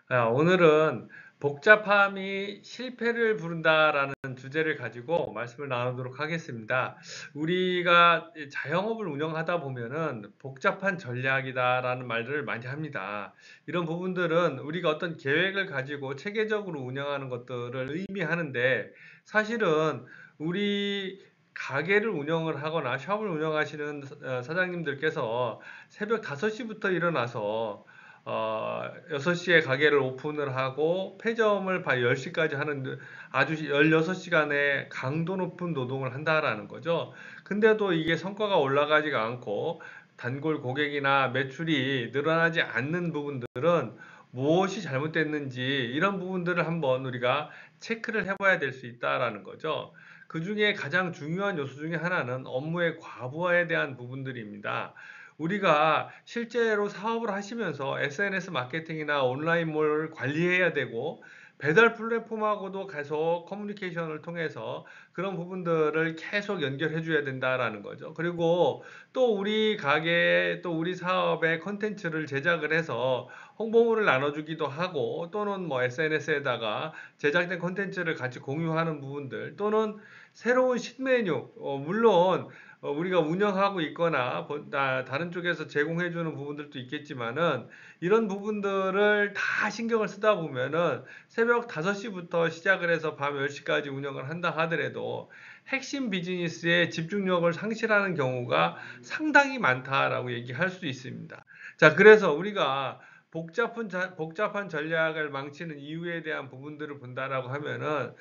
오늘은 복잡함이 실패를 부른다라는 주제를 가지고 말씀을 나누도록 하겠습니다. 우리가 자영업을 운영하다 보면은 복잡한 전략이다라는 말들을 많이 합니다. 이런 부분들은 우리가 어떤 계획을 가지고 체계적으로 운영하는 것들을 의미하는데 사실은 우리 가게를 운영을 하거나 샵을 운영하시는 사장님들께서 새벽 5시부터 일어나서 6시에 가게를 오픈을 하고 폐점을 10시까지 하는 아주 16시간의 강도 높은 노동을 한다라는 거죠. 근데도 이게 성과가 올라가지가 않고 단골 고객이나 매출이 늘어나지 않는 부분들은 무엇이 잘못됐는지 이런 부분들을 한번 우리가 체크를 해봐야 될 수 있다라는 거죠. 그 중에 가장 중요한 요소 중에 하나는 업무의 과부하에 대한 부분들입니다. 우리가 실제로 사업을 하시면서 SNS 마케팅이나 온라인몰을 관리해야 되고 배달 플랫폼하고도 계속 커뮤니케이션을 통해서 그런 부분들을 계속 연결해 줘야 된다라는 거죠. 그리고 또 우리 가게 또 우리 사업의 컨텐츠를 제작을 해서 홍보물을 나눠주기도 하고 또는 뭐 SNS에다가 제작된 컨텐츠를 같이 공유하는 부분들 또는 새로운 신메뉴 물론 우리가 운영하고 있거나 다른 쪽에서 제공해 주는 부분들도 있겠지만은 이런 부분들을 다 신경을 쓰다 보면은 새벽 5시부터 시작을 해서 밤 10시까지 운영을 한다 하더라도 핵심 비즈니스에 집중력을 상실하는 경우가 상당히 많다라고 얘기할 수 있습니다. 자, 그래서 우리가 복잡한 전략을 망치는 이유에 대한 부분들을 본다라고 하면은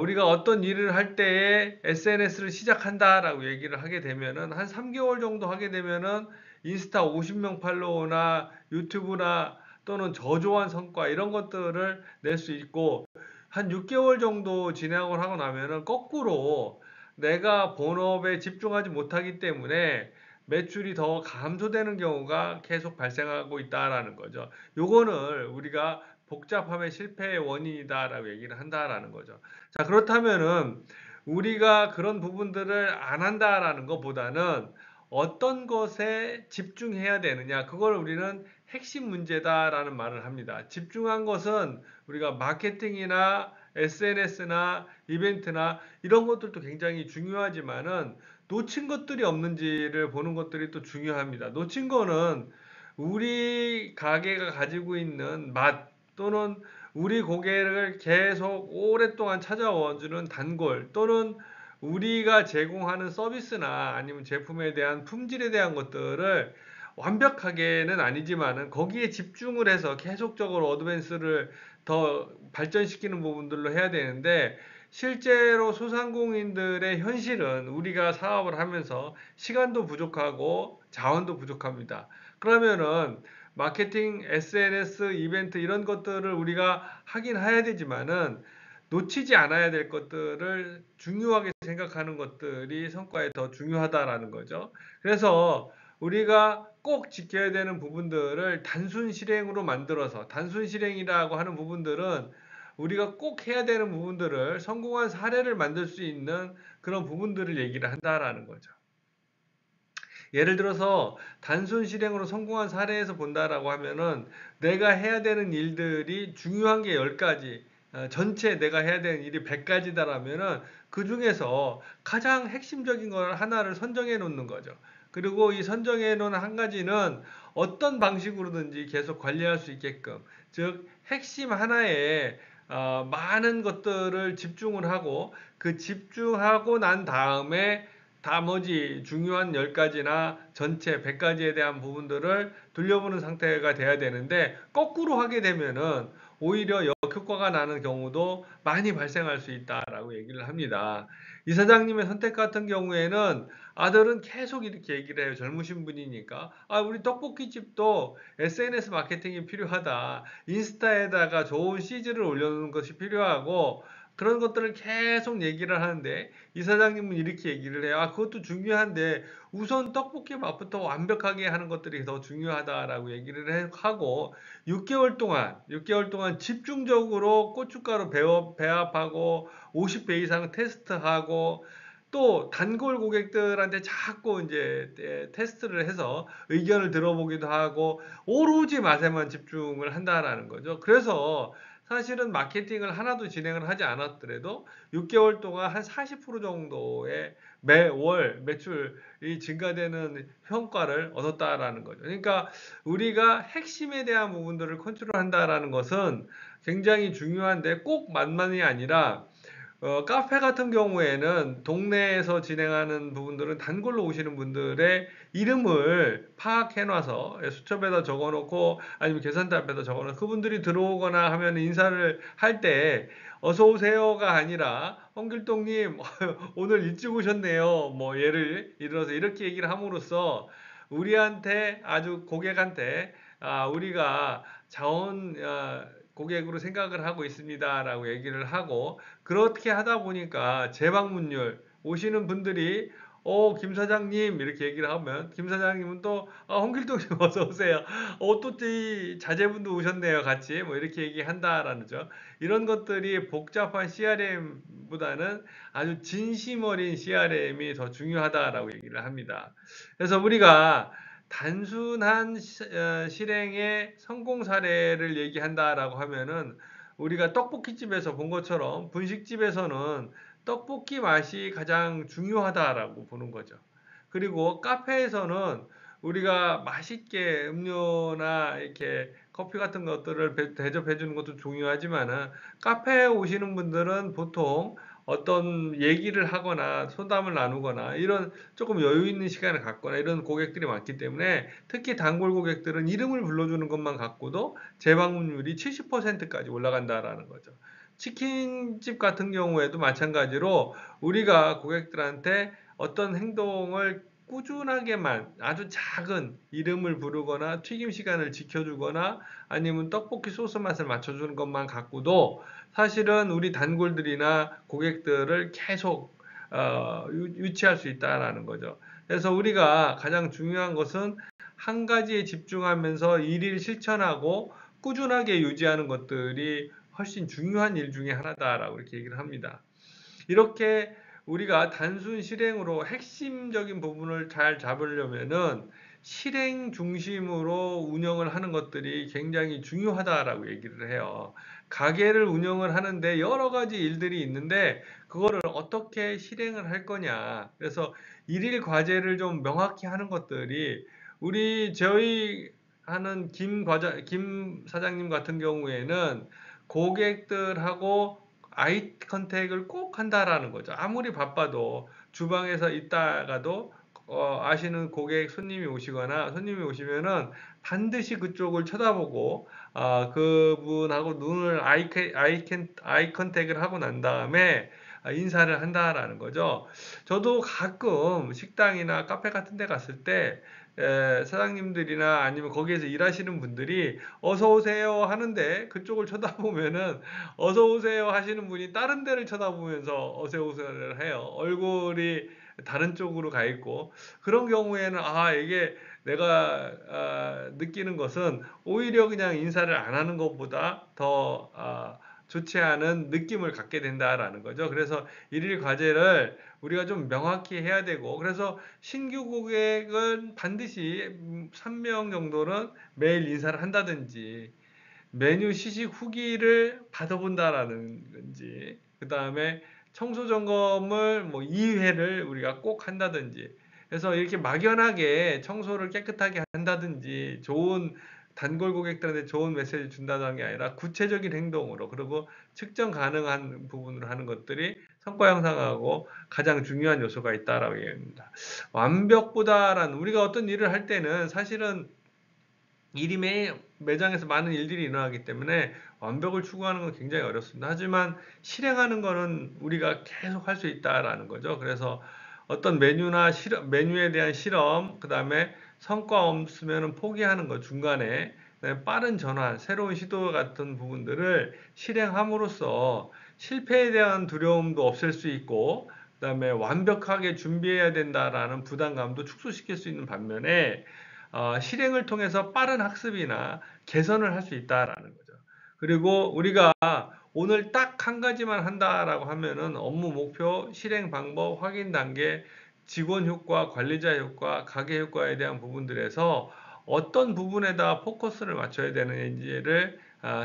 우리가 어떤 일을 할 때에 SNS를 시작한다라고 얘기를 하게 되면은 한 3개월 정도 하게 되면은 인스타 50명 팔로워나 유튜브나 또는 저조한 성과 이런 것들을 낼 수 있고 한 6개월 정도 진행을 하고 나면은 거꾸로 내가 본업에 집중하지 못하기 때문에 매출이 더 감소되는 경우가 계속 발생하고 있다라는 거죠. 요거를 우리가 복잡함의 실패의 원인이다라고 얘기를 한다라는 거죠. 자, 그렇다면은 우리가 그런 부분들을 안 한다라는 것보다는 어떤 것에 집중해야 되느냐, 그걸 우리는 핵심 문제다라는 말을 합니다. 집중한 것은 우리가 마케팅이나 SNS나 이벤트나 이런 것들도 굉장히 중요하지만은 놓친 것들이 없는지를 보는 것들이 또 중요합니다. 놓친 거는 우리 가게가 가지고 있는 맛 또는 우리 고객을 계속 오랫동안 찾아와주는 단골 또는 우리가 제공하는 서비스나 아니면 제품에 대한 품질에 대한 것들을 완벽하게는 아니지만은 거기에 집중을 해서 계속적으로 어드밴스를 더 발전시키는 부분들로 해야 되는데 실제로 소상공인들의 현실은 우리가 사업을 하면서 시간도 부족하고 자원도 부족합니다. 그러면은 마케팅, SNS, 이벤트 이런 것들을 우리가 하긴 해야 되지만은 놓치지 않아야 될 것들을 중요하게 생각하는 것들이 성과에 더 중요하다라는 거죠. 그래서 우리가 꼭 지켜야 되는 부분들을 단순 실행으로 만들어서 단순 실행이라고 하는 부분들은 우리가 꼭 해야 되는 부분들을 성공한 사례를 만들 수 있는 그런 부분들을 얘기를 한다라는 거죠. 예를 들어서 단순 실행으로 성공한 사례에서 본다라고 하면은 내가 해야 되는 일들이 중요한 게 10가지, 전체 내가 해야 되는 일이 100가지다라면은 그 중에서 가장 핵심적인 걸 하나를 선정해 놓는 거죠. 그리고 이 선정해 놓은 한 가지는 어떤 방식으로든지 계속 관리할 수 있게끔, 즉 핵심 하나에 많은 것들을 집중을 하고 그 집중하고 난 다음에 나머지 중요한 10가지나 전체 100가지에 대한 부분들을 돌려보는 상태가 돼야 되는데 거꾸로 하게 되면은 오히려 역효과가 나는 경우도 많이 발생할 수 있다라고 얘기를 합니다. 이 사장님의 선택 같은 경우에는 아들은 계속 이렇게 얘기를 해요. 젊으신 분이니까. 우리 떡볶이집도 SNS 마케팅이 필요하다. 인스타에다가 좋은 CG를 올려놓는 것이 필요하고 그런 것들을 계속 얘기를 하는데 이 사장님은 이렇게 얘기를 해요. 그것도 중요한데 우선 떡볶이 맛부터 완벽하게 하는 것들이 더 중요하다라고 얘기를 하고 6개월 동안 집중적으로 고춧가루 배합하고 50배 이상 테스트하고 또 단골 고객들한테 자꾸 이제 테스트를 해서 의견을 들어보기도 하고 오로지 맛에만 집중을 한다라는 거죠. 그래서 사실은 마케팅을 하나도 진행을 하지 않았더라도 6개월 동안 한 40% 정도의 매월 매출이 증가되는 성과를 얻었다라는 거죠. 그러니까 우리가 핵심에 대한 부분들을 컨트롤한다라는 것은 굉장히 중요한데 꼭 맛만이 아니라 카페 같은 경우에는 동네에서 진행하는 부분들은 단골로 오시는 분들의 이름을 파악해놔서 수첩에다 적어놓고 아니면 계산대 앞에다 적어놓고 그분들이 들어오거나 하면 인사를 할 때 어서 오세요가 아니라 홍길동님 오늘 일찍 오셨네요. 뭐 예를 들어서 이렇게 얘기를 함으로써 우리한테 아주 고객한테 우리가 자원 고객으로 생각을 하고 있습니다라고 얘기를 하고 그렇게 하다 보니까 재방문율 오시는 분들이 김 사장님 이렇게 얘기를 하면 김 사장님은 또 홍길동님 어서 오세요. 또 이 자제분도 오셨네요. 같이 뭐 이렇게 얘기한다라는 점. 이런 것들이 복잡한 CRM보다는 아주 진심 어린 CRM이 더 중요하다라고 얘기를 합니다. 그래서 우리가 단순한 실행의 성공 사례를 얘기한다라고 하면은 우리가 떡볶이집에서 본 것처럼 분식집에서는 떡볶이 맛이 가장 중요하다라고 보는 거죠. 그리고 카페에서는 우리가 맛있게 음료나 이렇게 커피 같은 것들을 대접해 주는 것도 중요하지만은 카페에 오시는 분들은 보통 어떤 얘기를 하거나 소담을 나누거나 이런 조금 여유 있는 시간을 갖거나 이런 고객들이 많기 때문에 특히 단골 고객들은 이름을 불러주는 것만 갖고도 재방문율이 70%까지 올라간다라는 거죠. 치킨집 같은 경우에도 마찬가지로 우리가 고객들한테 어떤 행동을 꾸준하게만 아주 작은 이름을 부르거나 튀김 시간을 지켜주거나 아니면 떡볶이 소스 맛을 맞춰주는 것만 갖고도 사실은 우리 단골들이나 고객들을 계속 유치할 수 있다라는 거죠. 그래서 우리가 가장 중요한 것은 한 가지에 집중하면서 일일 실천하고 꾸준하게 유지하는 것들이 훨씬 중요한 일 중에 하나다라고 이렇게 얘기를 합니다. 이렇게 우리가 단순 실행으로 핵심적인 부분을 잘 잡으려면은 실행 중심으로 운영을 하는 것들이 굉장히 중요하다라고 얘기를 해요. 가게를 운영을 하는데 여러 가지 일들이 있는데 그거를 어떻게 실행을 할 거냐. 그래서 일일 과제를 좀 명확히 하는 것들이 저희 하는 김 사장님 같은 경우에는 고객들하고 아이 컨택을 꼭 한다라는 거죠. 아무리 바빠도 주방에서 있다가도 아시는 고객 손님이 오시거나 손님이 오시면은 반드시 그쪽을 쳐다보고 그분하고 눈을 아이 컨택을 하고 난 다음에 인사를 한다라는 거죠. 저도 가끔 식당이나 카페 같은 데 갔을 때 사장님들이나 아니면 거기에서 일하시는 분들이 어서 오세요 하는데 그쪽을 쳐다보면은 어서 오세요 하시는 분이 다른 데를 쳐다보면서 어서 오세요를 해요. 얼굴이 다른 쪽으로 가 있고 그런 경우에는 이게 내가 느끼는 것은 오히려 그냥 인사를 안 하는 것보다 더 좋지 않은 느낌을 갖게 된다라는 거죠. 그래서 일일 과제를 우리가 좀 명확히 해야 되고 그래서 신규 고객은 반드시 3명 정도는 매일 인사를 한다든지 메뉴 시식 후기를 받아본다라는 건지 그 다음에 청소 점검을 뭐 2회를 우리가 꼭 한다든지 그래서 이렇게 막연하게 청소를 깨끗하게 한다든지 좋은 단골 고객들한테 좋은 메시지를 준다는 게 아니라 구체적인 행동으로 그리고 측정 가능한 부분으로 하는 것들이 성과 향상하고 가장 중요한 요소가 있다라고 얘기합니다. 완벽보다란 우리가 어떤 일을 할 때는 사실은 매장에서 많은 일들이 일어나기 때문에 완벽을 추구하는 건 굉장히 어렵습니다. 하지만 실행하는 거는 우리가 계속 할 수 있다라는 거죠. 그래서 어떤 메뉴에 대한 실험, 그 다음에 성과 없으면 포기하는 것 중간에 빠른 전환, 새로운 시도 같은 부분들을 실행함으로써 실패에 대한 두려움도 없앨 수 있고, 그 다음에 완벽하게 준비해야 된다라는 부담감도 축소시킬 수 있는 반면에 실행을 통해서 빠른 학습이나 개선을 할 수 있다라는 거죠. 그리고 우리가 오늘 딱 한 가지만 한다라고 하면은 업무 목표, 실행 방법, 확인 단계, 직원 효과, 관리자 효과, 가게 효과에 대한 부분들에서 어떤 부분에다 포커스를 맞춰야 되는지를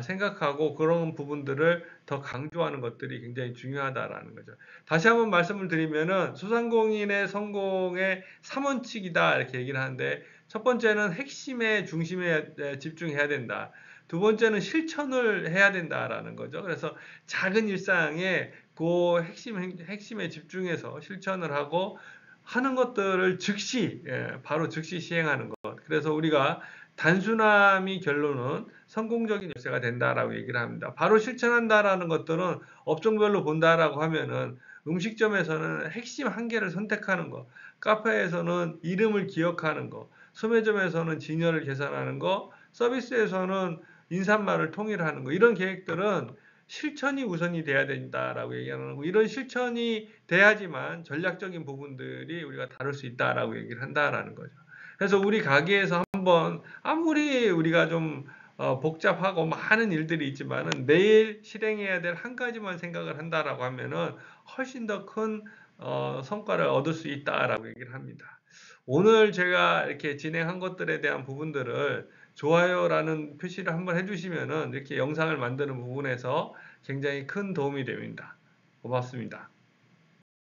생각하고 그런 부분들을 더 강조하는 것들이 굉장히 중요하다라는 거죠. 다시 한번 말씀을 드리면은 소상공인의 성공의 3원칙이다 이렇게 얘기를 하는데 첫 번째는 핵심에 중심에 집중해야 된다. 두 번째는 실천을 해야 된다라는 거죠. 그래서 작은 일상에 그 핵심에 집중해서 실천을 하고 하는 것들을 즉시, 바로 즉시 시행하는 것. 그래서 우리가 단순함이 결론은 성공적인 열쇠가 된다라고 얘기를 합니다. 바로 실천한다라는 것들은 업종별로 본다라고 하면은 음식점에서는 핵심 한 개를 선택하는 거, 카페에서는 이름을 기억하는 거, 소매점에서는 진열을 계산하는 거, 서비스에서는 인사말을 통일하는 거, 이런 계획들은 실천이 우선이 돼야 된다라고 얘기하는 거, 이런 실천이 돼야지만 전략적인 부분들이 우리가 다룰 수 있다라고 얘기를 한다라는 거죠. 그래서 우리 가게에서 한번 아무리 우리가 좀 복잡하고 많은 일들이 있지만은 내일 실행해야 될 한 가지만 생각을 한다라고 하면은 훨씬 더 큰 성과를 얻을 수 있다라고 얘기를 합니다. 오늘 제가 이렇게 진행한 것들에 대한 부분들을 좋아요라는 표시를 한번 해주시면은 이렇게 영상을 만드는 부분에서 굉장히 큰 도움이 됩니다. 고맙습니다.